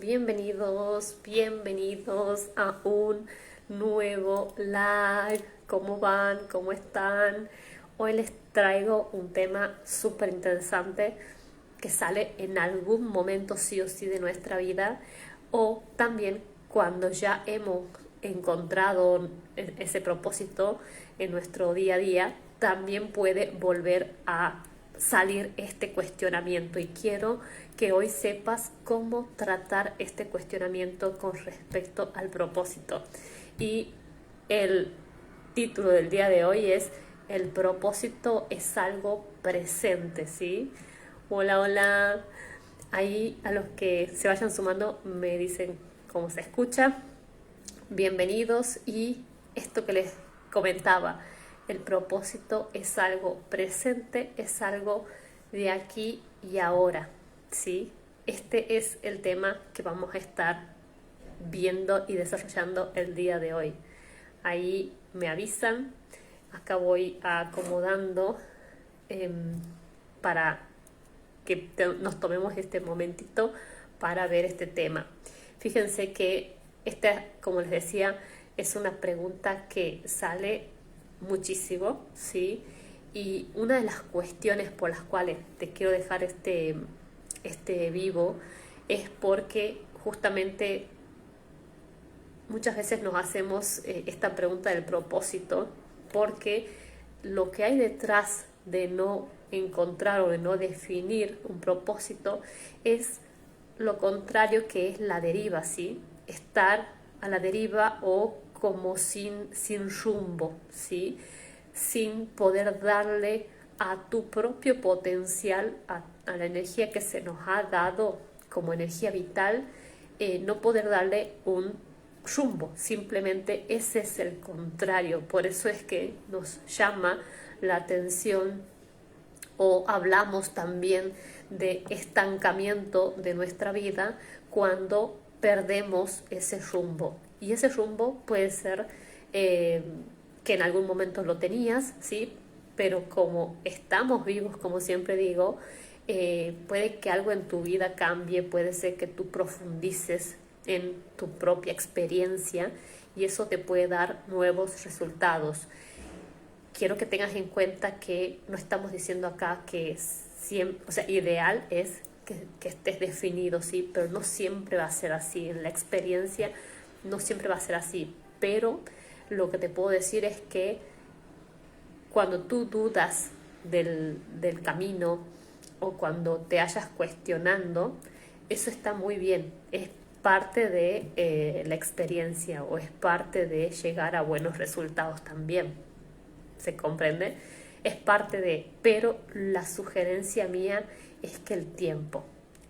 Bienvenidos, bienvenidos a un nuevo live. ¿Cómo van? ¿Cómo están? Hoy les traigo un tema súper interesante que sale en algún momento sí o sí de nuestra vida, o también cuando ya hemos encontrado ese propósito en nuestro día a día, también puede volver a salir este cuestionamiento, y quiero que hoy sepas cómo tratar este cuestionamiento con respecto al propósito. Y el título del día de hoy es: el propósito es algo presente, ¿sí? Hola, hola. Ahí a los que se vayan sumando me dicen cómo se escucha. Bienvenidos. Y esto que les comentaba, el propósito es algo presente, es algo de aquí y ahora, ¿sí? Este es el tema que vamos a estar viendo y desarrollando el día de hoy. Ahí me avisan, acá voy acomodando eh, para que nos tomemos este momentito para ver este tema. Fíjense que esta, como les decía, es una pregunta que sale muchísimo, ¿sí? Y una de las cuestiones por las cuales te quiero dejar este vivo es porque justamente muchas veces nos hacemos esta pregunta del propósito, porque lo que hay detrás de no encontrar o de no definir un propósito es lo contrario, que es la deriva, ¿sí? Estar a la deriva o como sin rumbo, ¿sí? Sin poder darle a tu propio potencial, a la energía que se nos ha dado como energía vital, no poder darle un rumbo. Simplemente ese es el contrario. Por eso es que nos llama la atención, o hablamos también de estancamiento de nuestra vida cuando perdemos ese rumbo. Y ese rumbo puede ser que en algún momento lo tenías, ¿sí? Pero como estamos vivos, como siempre digo, puede que algo en tu vida cambie, puede ser que tú profundices en tu propia experiencia y eso te puede dar nuevos resultados. Quiero que tengas en cuenta que no estamos diciendo acá que siempre, o sea, ideal es que estés definido, ¿sí? Pero no siempre va a ser así. En la experiencia no siempre va a ser así. Pero lo que te puedo decir es que cuando tú dudas del camino, o cuando te hayas cuestionando, eso está muy bien. Es parte de la experiencia, o es parte de llegar a buenos resultados también. ¿Se comprende? Es parte de, pero la sugerencia mía es que el tiempo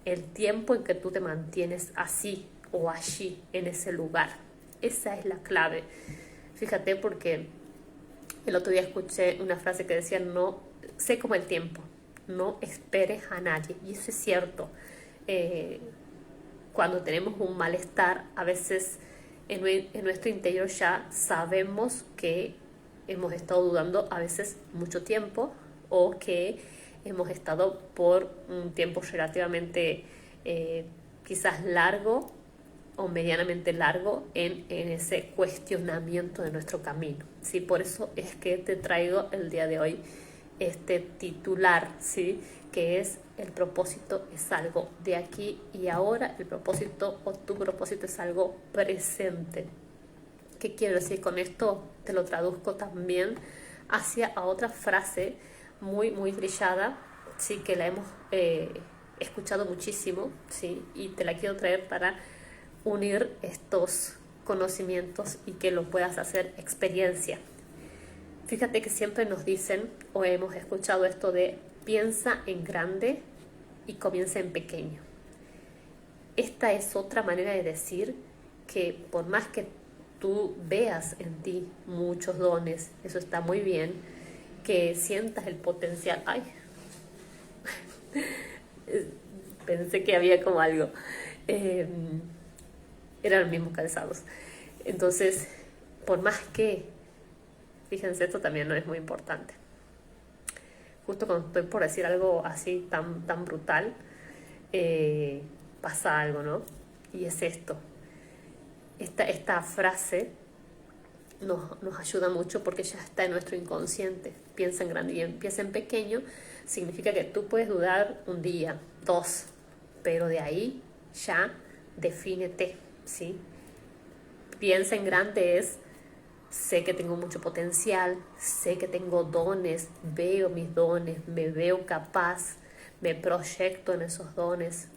en que tú te mantienes así o allí, en ese lugar, esa es la clave. Fíjate, porque el otro día escuché una frase que decía: no, sé como el tiempo, no esperes a nadie. Y eso es cierto. Eh, Cuando tenemos un malestar, a veces en nuestro interior ya sabemos que hemos estado dudando a veces mucho tiempo, o que hemos estado por un tiempo relativamente quizás largo o medianamente largo en ese cuestionamiento de nuestro camino, ¿sí? Por eso es que te traigo el día de hoy este titular, ¿sí? Que es: el propósito es algo de aquí y ahora. El propósito, o tu propósito, es algo presente. ¿Qué quiero decir con esto? Te lo traduzco también hacia a otra frase muy, muy trillada, sí, que la hemos escuchado muchísimo, sí, y te la quiero traer para unir estos conocimientos y que lo puedas hacer experiencia. Fíjate que siempre nos dicen, o hemos escuchado esto de: piensa en grande y comienza en pequeño. Esta es otra manera de decir que por más que tú veas en ti muchos dones, eso está muy bien, que sientas el potencial. Ay, pensé que había como algo. Eh, Eran los mismos calzados. Entonces, por más que, fíjense, esto también no es muy importante. Justo cuando estoy por decir algo así tan brutal, pasa algo, ¿no? Y es esto. Esta frase nos ayuda mucho porque ya está en nuestro inconsciente. Piensa en grande y empieza en pequeño. Significa que tú puedes dudar un día, dos, pero de ahí ya defínete, ¿sí? Piensa en grande es: sé que tengo mucho potencial, sé que tengo dones, veo mis dones, me veo capaz, me proyecto en esos dones.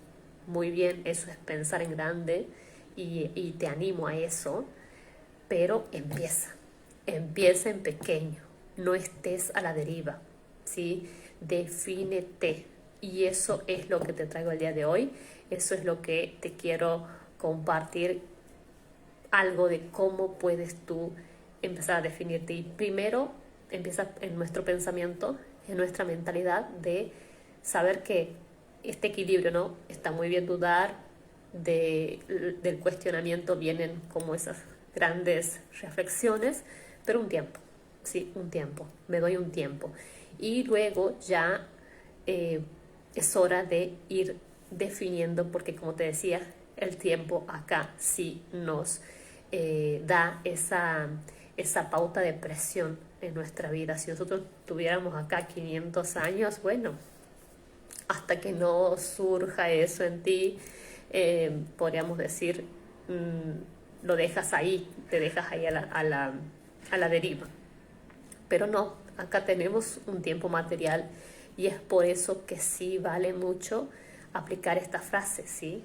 Muy bien, eso es pensar en grande y te animo a eso, pero empieza en pequeño, no estés a la deriva, ¿sí? Defínete, y eso es lo que te traigo el día de hoy, eso es lo que te quiero compartir, algo de cómo puedes tú empezar a definirte. Y primero empieza en nuestro pensamiento, en nuestra mentalidad, de saber que este equilibrio, ¿no? Está muy bien dudar, del cuestionamiento vienen como esas grandes reflexiones, pero un tiempo, sí, un tiempo, me doy un tiempo. Y luego ya es hora de ir definiendo, porque como te decía, el tiempo acá sí nos da esa pauta de presión en nuestra vida. Si nosotros tuviéramos acá 500 años, bueno, hasta que no surja eso en ti, podríamos decir, lo dejas ahí, te dejas ahí a la deriva. Pero no, acá tenemos un tiempo material y es por eso que sí vale mucho aplicar esta frase, ¿sí?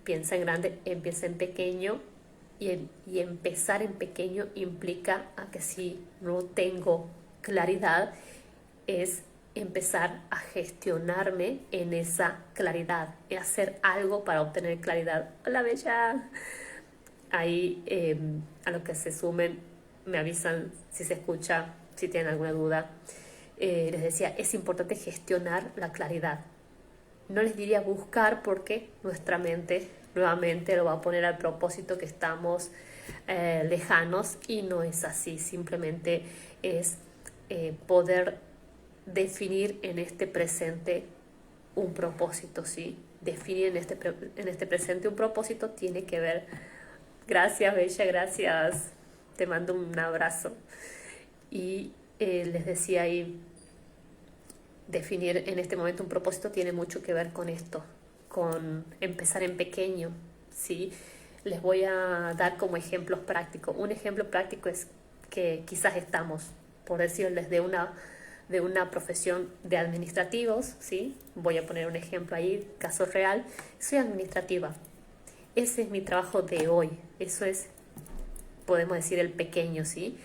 Piensa en grande, empieza en pequeño, y empezar en pequeño implica a que si no tengo claridad, es empezar a gestionarme en esa claridad, y hacer algo para obtener claridad. Hola, bella. Ahí a lo que se sumen me avisan si se escucha, si tienen alguna duda. Les decía, es importante gestionar la claridad. No les diría buscar, porque nuestra mente nuevamente lo va a poner al propósito que estamos lejanos, y no es así. Simplemente es poder definir en este presente un propósito, ¿sí? Definir en este presente un propósito tiene que ver. Gracias, bella, gracias. Te mando un abrazo. Y les decía ahí, definir en este momento un propósito tiene mucho que ver con esto, con empezar en pequeño, ¿sí? Les voy a dar como ejemplos prácticos. Un ejemplo práctico es que quizás estamos, por decirles, de una profesión de administrativos, ¿sí? Voy a poner un ejemplo ahí, caso real. Soy administrativa. Ese es mi trabajo de hoy. Eso es, podemos decir, el pequeño, ¿sí?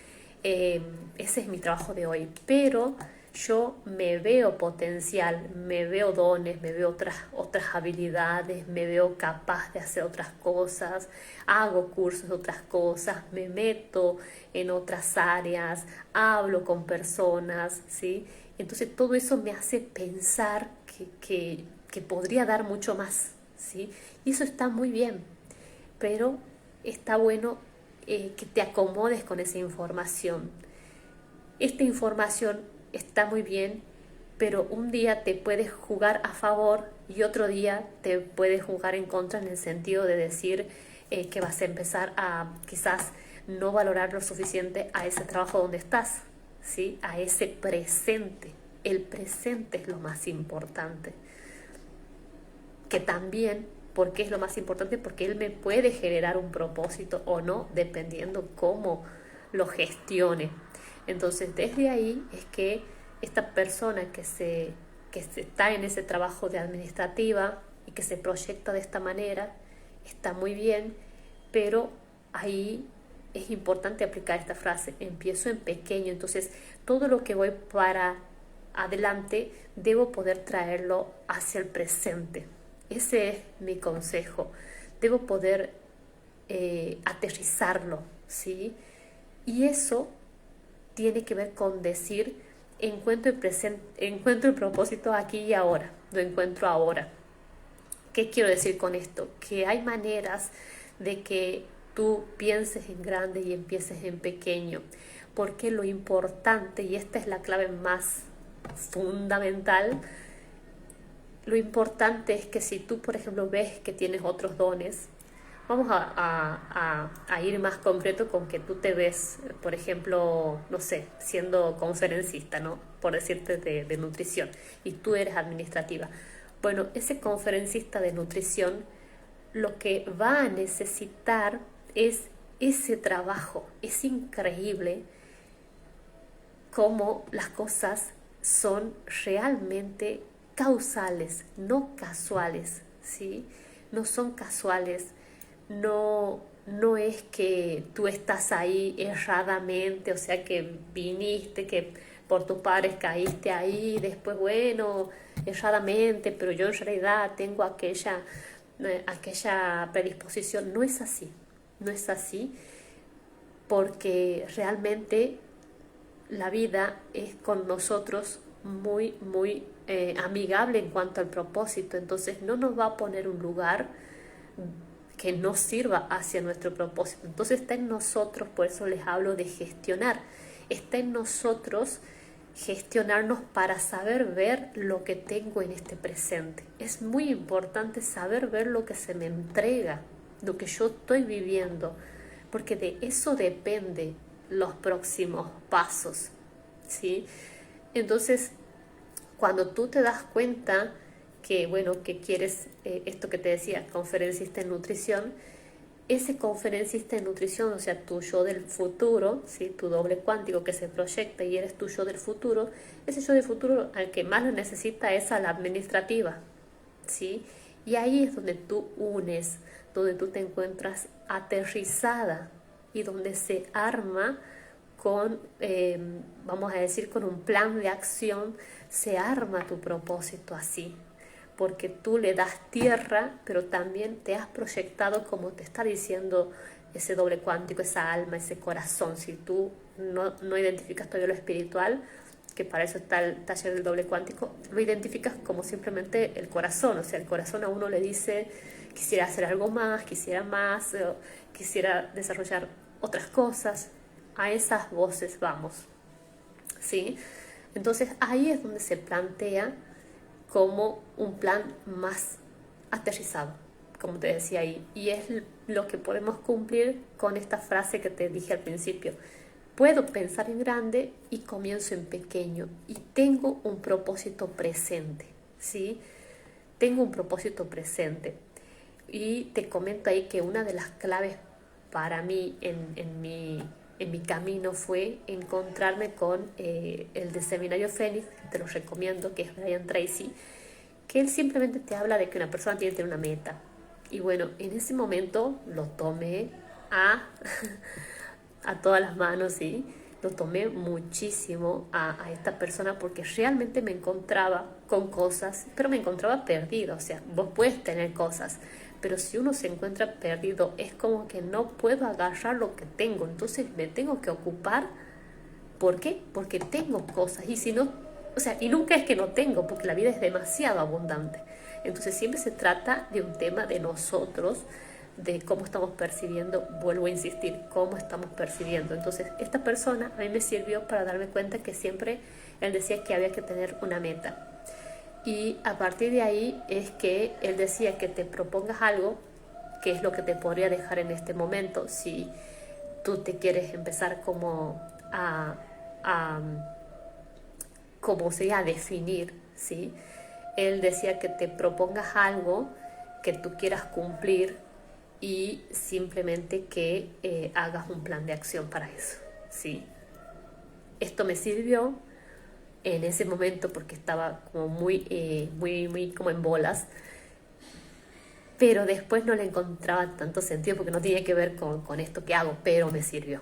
Ese es mi trabajo de hoy. Pero yo me veo potencial, me veo dones, me veo otras habilidades, me veo capaz de hacer otras cosas, hago cursos de otras cosas, me meto en otras áreas, hablo con personas, ¿sí? Entonces todo eso me hace pensar que podría dar mucho más, ¿sí? Y eso está muy bien, pero está bueno que te acomodes con esa información. Esta información está muy bien, pero un día te puedes jugar a favor y otro día te puedes jugar en contra, en el sentido de decir que vas a empezar a quizás no valorar lo suficiente a ese trabajo donde estás, ¿sí? A ese presente. El presente es lo más importante. Que también, ¿por qué es lo más importante? Porque él me puede generar un propósito o no, dependiendo cómo lo gestione. Entonces, desde ahí es que esta persona que está en ese trabajo de administrativa y que se proyecta de esta manera, está muy bien, pero ahí es importante aplicar esta frase: empiezo en pequeño. Entonces, todo lo que voy para adelante debo poder traerlo hacia el presente. Ese es mi consejo. Debo poder aterrizarlo, ¿sí? Y eso tiene que ver con decir: encuentro el propósito aquí y ahora, lo encuentro ahora. ¿Qué quiero decir con esto? Que hay maneras de que tú pienses en grande y empieces en pequeño, porque lo importante, y esta es la clave más fundamental, lo importante es que si tú, por ejemplo, ves que tienes otros dones, vamos a ir más concreto con que tú te ves, por ejemplo, no sé, siendo conferencista, ¿no? Por decirte de nutrición, y tú eres administrativa. Bueno, ese conferencista de nutrición lo que va a necesitar es ese trabajo. Es increíble cómo las cosas son realmente causales, no casuales, ¿sí? No son casuales, no es que tú estás ahí erradamente, o sea que viniste, que por tus padres caíste ahí, después bueno, erradamente, pero yo en realidad tengo aquella predisposición. No es así, no es así, porque realmente la vida es con nosotros muy amigable en cuanto al propósito. Entonces no nos va a poner un lugar que no sirva hacia nuestro propósito. Entonces está en nosotros, por eso les hablo de gestionar. Está en nosotros gestionarnos para saber ver lo que tengo en este presente. Es muy importante saber ver lo que se me entrega, lo que yo estoy viviendo, porque de eso depende los próximos pasos, ¿sí? Entonces, cuando tú te das cuenta que, bueno, que quieres esto que te decía, conferencista en nutrición, ese conferencista en nutrición, o sea, tu yo del futuro, ¿sí? Tu doble cuántico que se proyecta y eres tu yo del futuro, ese yo del futuro al que más lo necesita es a la administrativa, ¿sí? Y ahí es donde tú unes, donde tú te encuentras aterrizada y donde se arma con, vamos a decir, con un plan de acción, se arma tu propósito así, porque tú le das tierra, pero también te has proyectado, como te está diciendo ese doble cuántico, esa alma, ese corazón. Si tú no identificas todavía lo espiritual, que para eso está el taller del doble cuántico, lo identificas como simplemente el corazón. O sea, el corazón a uno le dice, quisiera hacer algo más, quisiera desarrollar otras cosas. A esas voces vamos, ¿sí? Entonces ahí es donde se plantea como un plan más aterrizado, como te decía ahí, y es lo que podemos cumplir con esta frase que te dije al principio. Puedo pensar en grande y comienzo en pequeño, y tengo un propósito presente, ¿sí? Tengo un propósito presente. Y te comento ahí que una de las claves para mí en mi camino fue encontrarme con el de Seminario Fénix, te lo recomiendo, que es Brian Tracy, que él simplemente te habla de que una persona tiene que tener una meta. Y bueno, en ese momento lo tomé a todas las manos, ¿sí? Lo tomé muchísimo a esta persona, porque realmente me encontraba con cosas, pero me encontraba perdida. O sea, vos puedes tener cosas, pero si uno se encuentra perdido, es como que no puedo agarrar lo que tengo, entonces me tengo que ocupar. ¿Por qué? Porque tengo cosas, y si no, o sea, y nunca es que no tengo, porque la vida es demasiado abundante. Entonces siempre se trata de un tema de nosotros, de cómo estamos percibiendo, vuelvo a insistir, cómo estamos percibiendo. Entonces esta persona a mí me sirvió para darme cuenta que siempre él decía que había que tener una meta. Y a partir de ahí es que él decía que te propongas algo, que es lo que te podría dejar en este momento, si tú te quieres empezar como a como sea, a definir, ¿sí? Él decía que te propongas algo que tú quieras cumplir y simplemente que hagas un plan de acción para eso, ¿sí? Esto me sirvió en ese momento porque estaba como muy como en bolas, pero después no le encontraba tanto sentido porque no tenía que ver con esto que hago, pero me sirvió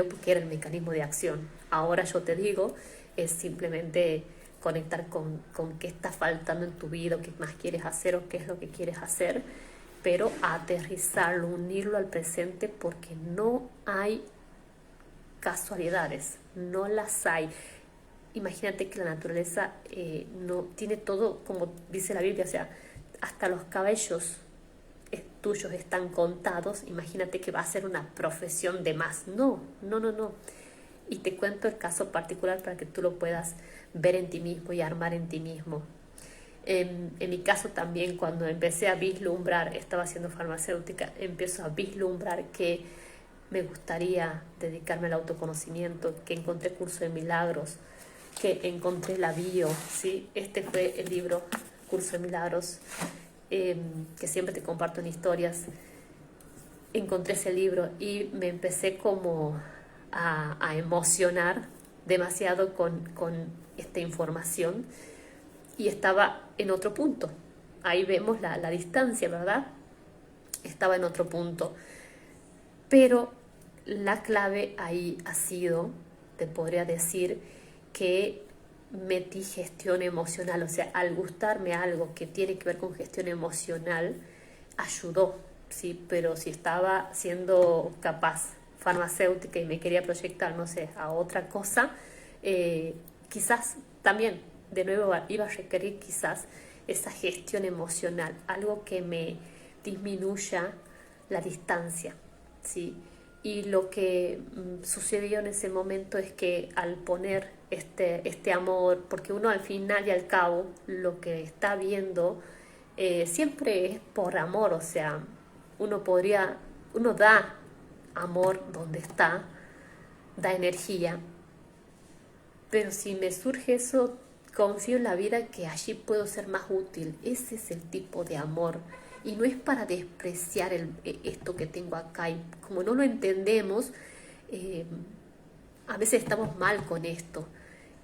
porque era el mecanismo de acción. Ahora yo te digo, es simplemente conectar con qué está faltando en tu vida, o qué más quieres hacer o qué es lo que quieres hacer, pero aterrizarlo, unirlo al presente, porque no hay casualidades, no las hay. Imagínate que la naturaleza no tiene todo, como dice la Biblia, o sea, hasta los cabellos tuyos están contados. Imagínate que va a ser una profesión de más. No. Y te cuento el caso particular para que tú lo puedas ver en ti mismo y armar en ti mismo. En mi caso también, cuando empecé a vislumbrar, estaba haciendo farmacéutica, empiezo a vislumbrar que me gustaría dedicarme al autoconocimiento, que encontré curso de milagros, que encontré la bio, ¿sí? Este fue el libro Curso de Milagros, que siempre te comparto en historias. Encontré ese libro y me empecé como a emocionar demasiado con esta información y estaba en otro punto. Ahí vemos la distancia, ¿verdad? Estaba en otro punto. Pero la clave ahí ha sido, te podría decir, que metí gestión emocional. O sea, al gustarme algo que tiene que ver con gestión emocional, ayudó, ¿sí? Pero si estaba siendo capaz farmacéutica y me quería proyectar, no sé, a otra cosa, quizás también, de nuevo, iba a requerir quizás esa gestión emocional, algo que me disminuya la distancia, ¿sí? Y lo que sucedió en ese momento es que al poner este amor, porque uno al final y al cabo lo que está viendo siempre es por amor, o sea, uno da amor donde está, da energía, pero si me surge eso, confío en la vida que allí puedo ser más útil. Ese es el tipo de amor. Y no es para despreciar esto que tengo acá. Y como no lo entendemos, eh, a veces estamos mal con esto.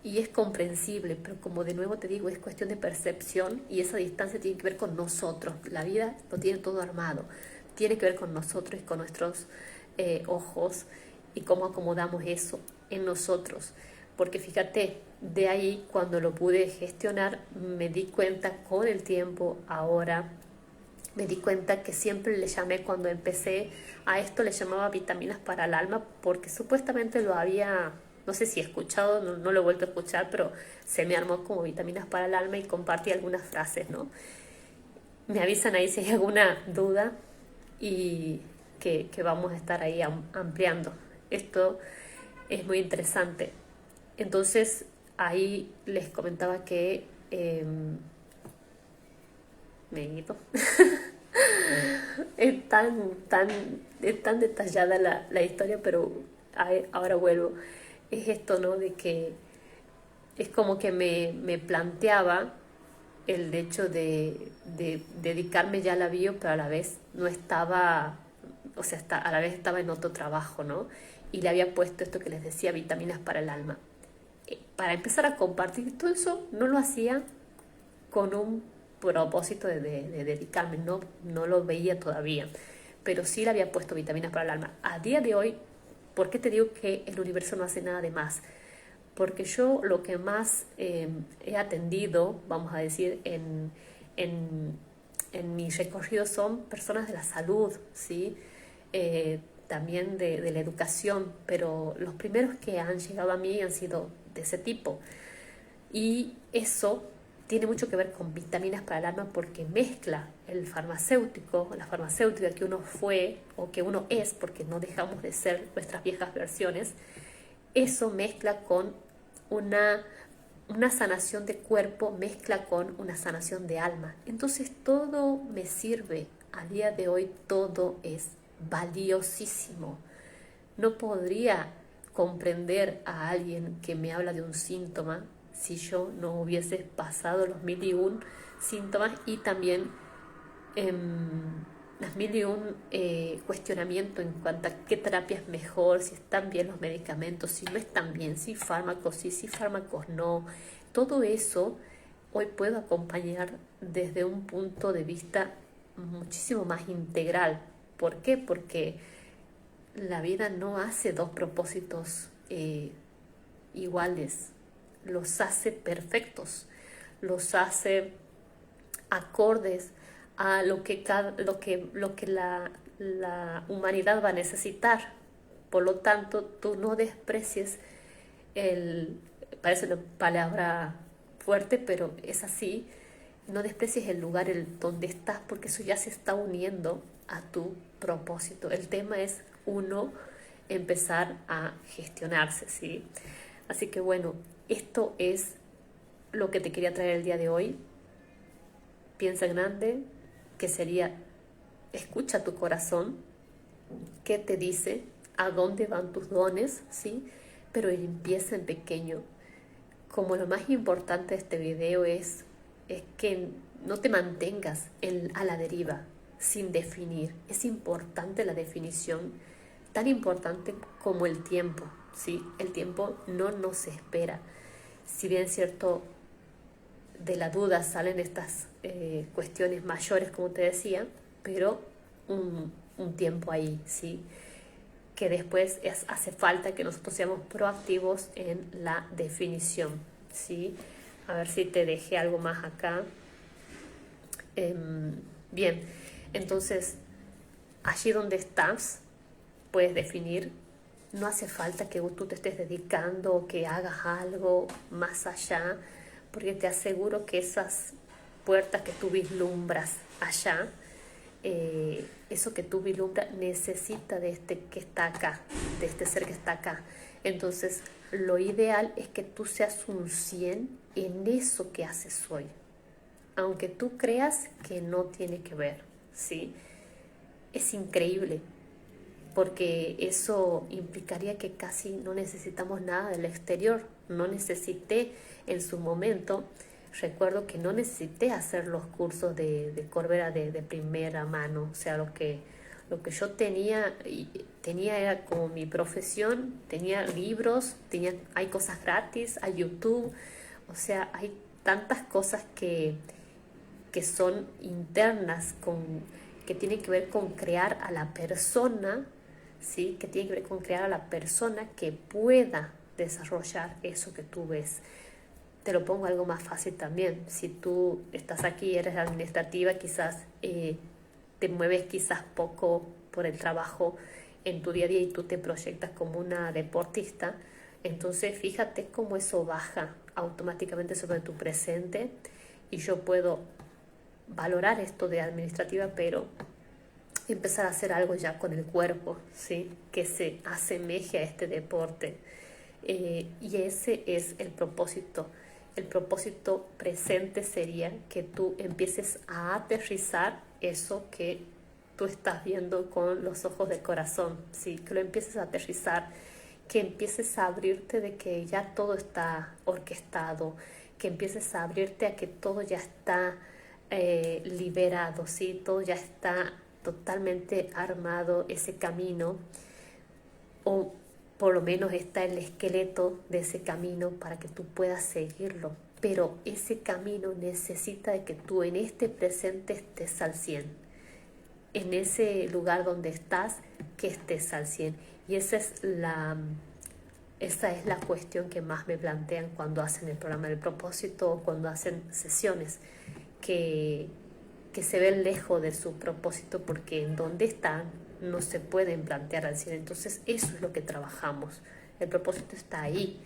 Y es comprensible, pero como de nuevo te digo, es cuestión de percepción y esa distancia tiene que ver con nosotros. La vida lo tiene todo armado. Tiene que ver con nosotros y con nuestros ojos y cómo acomodamos eso en nosotros. Porque fíjate, de ahí cuando lo pude gestionar me di cuenta con el tiempo, ahora me di cuenta que siempre le llamé, cuando empecé a esto le llamaba vitaminas para el alma, porque supuestamente lo había, no sé si he escuchado, no lo he vuelto a escuchar, pero se me armó como vitaminas para el alma y compartí algunas frases, ¿no? Me avisan ahí si hay alguna duda y que vamos a estar ahí ampliando. Esto es muy interesante. Entonces ahí les comentaba que me he ido. Es tan detallada la historia, pero ahora vuelvo. Es esto, ¿no? De que es como que me planteaba el hecho de dedicarme ya a la bio, pero a la vez no estaba, o sea, a la vez estaba en otro trabajo, ¿no? Y le había puesto esto que les decía, vitaminas para el alma. Para empezar a compartir todo eso, no lo hacía con un propósito de dedicarme, no lo veía todavía, pero sí le había puesto vitaminas para el alma. A día de hoy, ¿por qué te digo que el universo no hace nada de más? Porque yo lo que más he atendido, vamos a decir, en, en mi recorrido son personas de la salud, ¿sí? También de la educación, pero los primeros que han llegado a mí han sido de ese tipo. Y eso tiene mucho que ver con vitaminas para el alma, porque mezcla el farmacéutico, la farmacéutica que uno fue o que uno es, porque no dejamos de ser nuestras viejas versiones. Eso mezcla con una sanación de cuerpo, mezcla con una sanación de alma. Entonces todo me sirve. A día de hoy todo es valiosísimo. No podría comprender a alguien que me habla de un síntoma si yo no hubiese pasado los 1001 síntomas y también las 1001 cuestionamientos en cuanto a qué terapia es mejor, si están bien los medicamentos, si no están bien, si fármacos sí, si fármacos no. Todo eso hoy puedo acompañar desde un punto de vista muchísimo más integral. ¿Por qué? Porque la vida no hace dos propósitos iguales, los hace perfectos, los hace acordes a lo que la humanidad va a necesitar. Por lo tanto, tú no desprecies parece una palabra fuerte, pero es así, no desprecies el lugar donde estás, porque eso ya se está uniendo a tu propósito. El tema es uno empezar a gestionarse, ¿sí? Así que bueno, esto es lo que te quería traer el día de hoy. piensa en grande, que sería, escucha tu corazón, qué te dice, a dónde van tus dones, ¿sí? Pero empieza en pequeño. Como lo más importante de este video es que no te mantengas a la deriva, sin definir. Es importante la definición, tan importante como el tiempo, ¿sí? El tiempo no nos espera. Si bien es cierto, de la duda salen estas cuestiones mayores, como te decía, pero un tiempo ahí, ¿sí? Que después hace falta que nosotros seamos proactivos en la definición, ¿sí? A ver si te dejé algo más acá. Bien, entonces, allí donde estás, puedes definir. No hace falta que tú te estés dedicando o que hagas algo más allá, porque te aseguro que esas puertas que tú vislumbras allá, eso que tú vislumbras necesita de este que está acá, de este ser que está acá. Entonces, lo ideal es que tú seas un 100 en eso que haces hoy, aunque tú creas que no tiene que ver, ¿sí? Es increíble, porque eso implicaría que casi no necesitamos nada del exterior. No necesité en su momento, recuerdo que no necesité hacer los cursos de Corbera de primera mano, o sea, lo que yo tenía era como mi profesión, tenía libros, hay cosas gratis, hay YouTube, o sea, hay tantas cosas que son internas, que tienen que ver con crear a la persona, ¿sí? Que tiene que ver con crear a la persona que pueda desarrollar eso que tú ves. Te lo pongo algo más fácil también. Si tú estás aquí y eres administrativa, quizás te mueves quizás poco por el trabajo en tu día a día y tú te proyectas como una deportista, entonces fíjate cómo eso baja automáticamente sobre tu presente y yo puedo valorar esto de administrativa, pero empezar a hacer algo ya con el cuerpo, ¿sí? Que se asemeje a este deporte. Y ese es el propósito. El propósito presente sería que tú empieces a aterrizar eso que tú estás viendo con los ojos del corazón, ¿sí? Que lo empieces a aterrizar, que empieces a abrirte de que ya todo está orquestado, que empieces a abrirte a que todo ya está liberado, ¿sí? Todo ya está totalmente armado, ese camino, o por lo menos está el esqueleto de ese camino para que tú puedas seguirlo. Pero ese camino necesita de que tú en este presente estés al 100. En ese lugar donde estás, que estés al 100. Y esa es la cuestión que más me plantean cuando hacen el programa del propósito o cuando hacen sesiones, que se ven lejos de su propósito porque en donde están no se pueden plantear al 100. Entonces eso es lo que trabajamos. El propósito está ahí.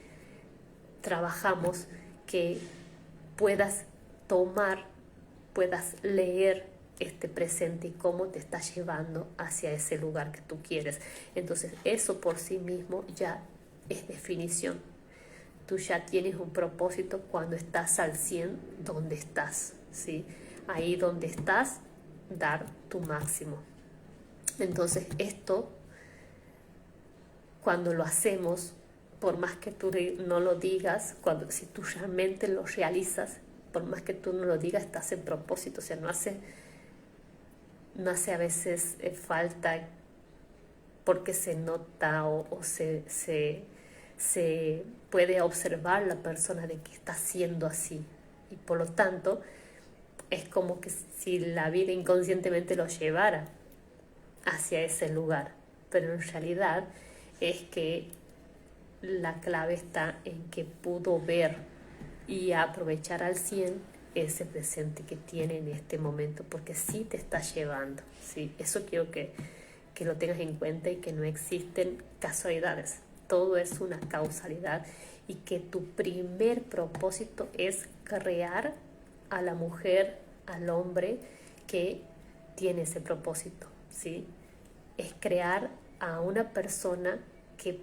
Trabajamos que puedas tomar, puedas leer este presente y cómo te está llevando hacia ese lugar que tú quieres. Entonces eso por sí mismo ya es definición. Tú ya tienes un propósito cuando estás al 100 donde estás, ¿sí? Ahí donde estás, dar tu máximo. Entonces esto, cuando lo hacemos, por más que tú no lo digas, si tú realmente lo realizas, por más que tú no lo digas, estás en propósito. O sea, no hace a veces falta porque se nota o se puede observar la persona de que está siendo así. Y por lo tanto, es como que si la vida inconscientemente lo llevara hacia ese lugar. Pero en realidad es que la clave está en que pudo ver y aprovechar al 100 ese presente que tiene en este momento, porque sí te está llevando, ¿sí? Eso quiero que lo tengas en cuenta y que no existen casualidades, todo es una causalidad y que tu primer propósito es crear a la mujer, al hombre que tiene ese propósito, ¿sí? Es crear a una persona que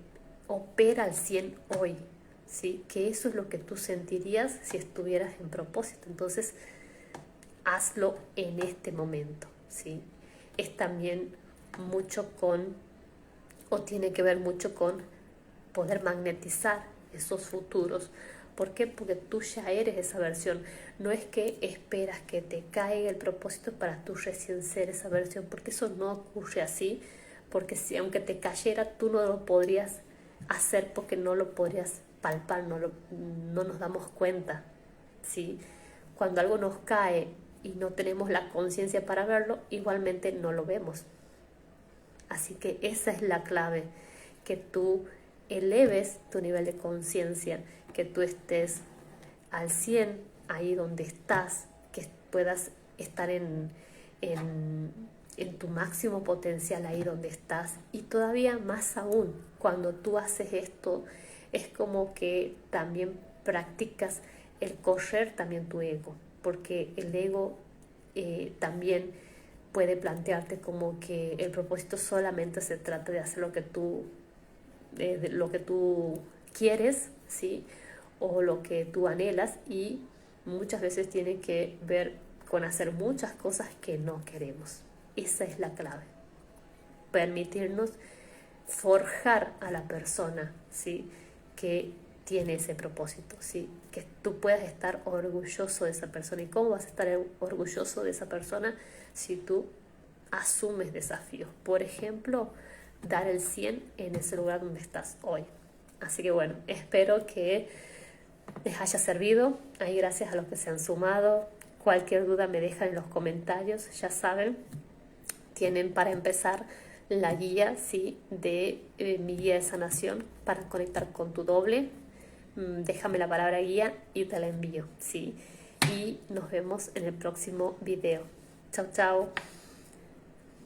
opera al 100 hoy, ¿sí? Que eso es lo que tú sentirías si estuvieras en propósito. Entonces, hazlo en este momento, ¿sí? Es también mucho con, o tiene que ver mucho con poder magnetizar esos futuros. ¿Por qué? Porque tú ya eres esa versión. No es que esperas que te caiga el propósito para tú recién ser esa versión, porque eso no ocurre así, porque si aunque te cayera, tú no lo podrías hacer porque no lo podrías palpar, no nos damos cuenta, ¿sí? Cuando algo nos cae y no tenemos la conciencia para verlo, igualmente no lo vemos. Así que esa es la clave, que tú eleves tu nivel de conciencia, que tú estés al 100 ahí donde estás, que puedas estar en tu máximo potencial ahí donde estás. Y todavía más aún, cuando tú haces esto, es como que también practicas el correr también tu ego, porque el ego también puede plantearte como que el propósito solamente se trata de hacer lo que tú quieres, ¿sí? O lo que tú anhelas, y muchas veces tiene que ver con hacer muchas cosas que no queremos. Esa es la clave. Permitirnos forjar a la persona, ¿sí? Que tiene ese propósito, ¿sí? Que tú puedas estar orgulloso de esa persona. ¿Y cómo vas a estar orgulloso de esa persona si tú asumes desafíos? Por ejemplo, dar el 100 en ese lugar donde estás hoy. Así que bueno, espero que les haya servido. Ahí gracias a los que se han sumado. Cualquier duda me dejan en los comentarios, ya saben. Tienen para empezar la guía, ¿sí? De mi guía de sanación para conectar con tu doble. Déjame la palabra guía y te la envío, ¿sí? Y nos vemos en el próximo video. Chao, chao.